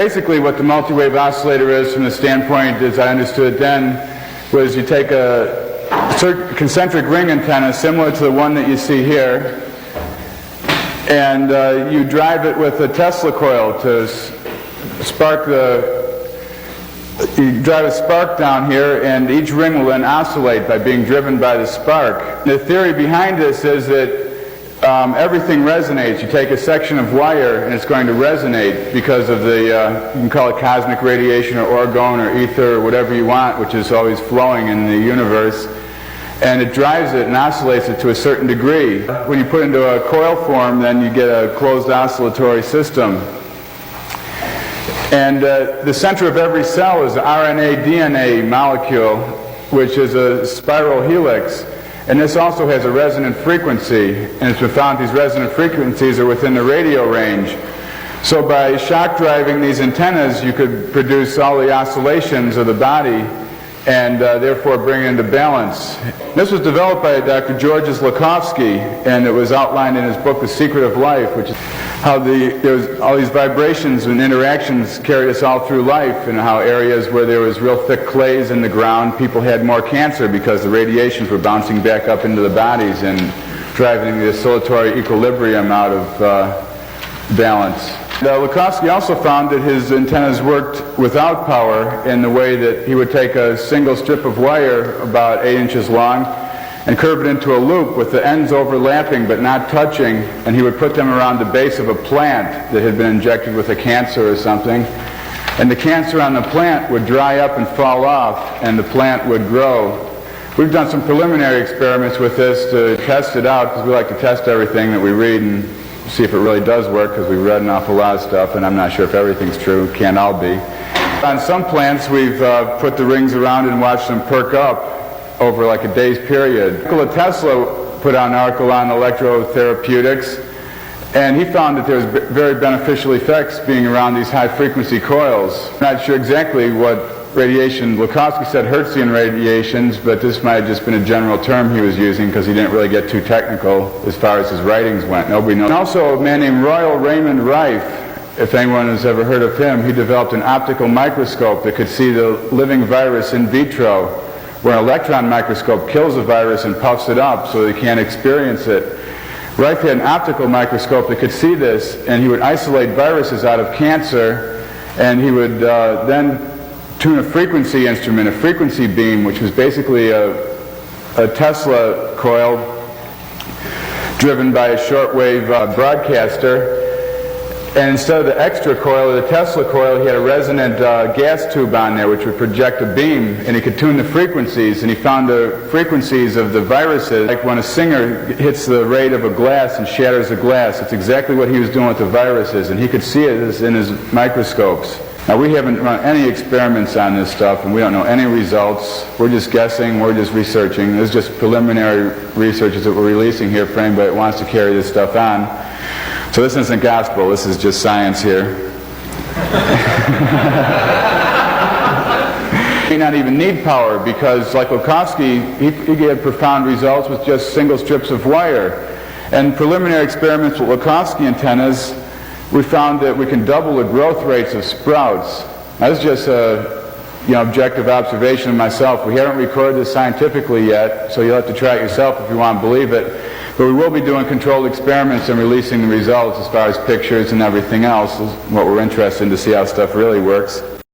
Basically what the multi-wave oscillator is from the standpoint, as I understood it then, was you take a concentric ring antenna similar to the one that you see here, and you drive it with a Tesla coil to spark you drive a spark down here, and each ring will then oscillate by being driven by the spark. The theory behind this is that everything resonates. You take a section of wire and it's going to resonate because of the, you can call it cosmic radiation or orgone or ether or whatever you want, which is always flowing in the universe. And it drives it and oscillates it to a certain degree. When you put it into a coil form, then you get a closed oscillatory system. And the center of every cell is the RNA-DNA molecule, which is a spiral helix. And this also has a resonant frequency, and it's been found these resonant frequencies are within the radio range. So by shock driving these antennas, you could produce all the oscillations of the body and therefore bring it into balance. This was developed by Dr. Georges Lakhovsky, and it was outlined in his book, The Secret of Life, which is how there was all these vibrations and interactions carried us all through life, and how areas where there was real thick clays in the ground, people had more cancer because the radiations were bouncing back up into the bodies and driving the oscillatory equilibrium out of balance. Lakhovsky also found that his antennas worked without power in the way that he would take a single strip of wire about 8 inches long and curve it into a loop with the ends overlapping but not touching, and he would put them around the base of a plant that had been injected with a cancer or something, and the cancer on the plant would dry up and fall off and the plant would grow. We've done some preliminary experiments with this to test it out, because we like to test everything that we read and see if it really does work, because we've read an awful lot of stuff and I'm not sure if everything's true. It can't all be. On some plants we've put the rings around and watched them perk up over like a day's period. Nikola Tesla put out an article on electrotherapeutics, and he found that there's very beneficial effects being around these high frequency coils. Not sure exactly what radiation, Lakhovsky said Hertzian radiations, but this might have just been a general term he was using because he didn't really get too technical as far as his writings went. Nobody knows. And also a man named Royal Raymond Rife, if anyone has ever heard of him, he developed an optical microscope that could see the living virus in vitro, where an electron microscope kills a virus and puffs it up so they can't experience it. Rife had an optical microscope that could see this, and he would isolate viruses out of cancer, and he would then tune a frequency instrument, a frequency beam, which was basically a Tesla coil driven by a shortwave broadcaster. And instead of the extra coil, or the Tesla coil, he had a resonant gas tube on there which would project a beam, and he could tune the frequencies, and he found the frequencies of the viruses, like when a singer hits the rate of a glass and shatters a glass. It's exactly what he was doing with the viruses, and he could see it in his microscopes. Now, we haven't run any experiments on this stuff, and we don't know any results. We're just guessing, we're just researching. This is just preliminary research that we're releasing here for anybody that wants to carry this stuff on. So this isn't gospel, this is just science here. You may not even need power, because like Lakhovsky, he gave profound results with just single strips of wire. And preliminary experiments with Lakhovsky antennas, we found that we can double the growth rates of sprouts. Now, this is just a objective observation of myself. We haven't recorded this scientifically yet, so you'll have to try it yourself if you want to believe it. But we will be doing controlled experiments and releasing the results as far as pictures and everything else, is what we're interested in, to see how stuff really works.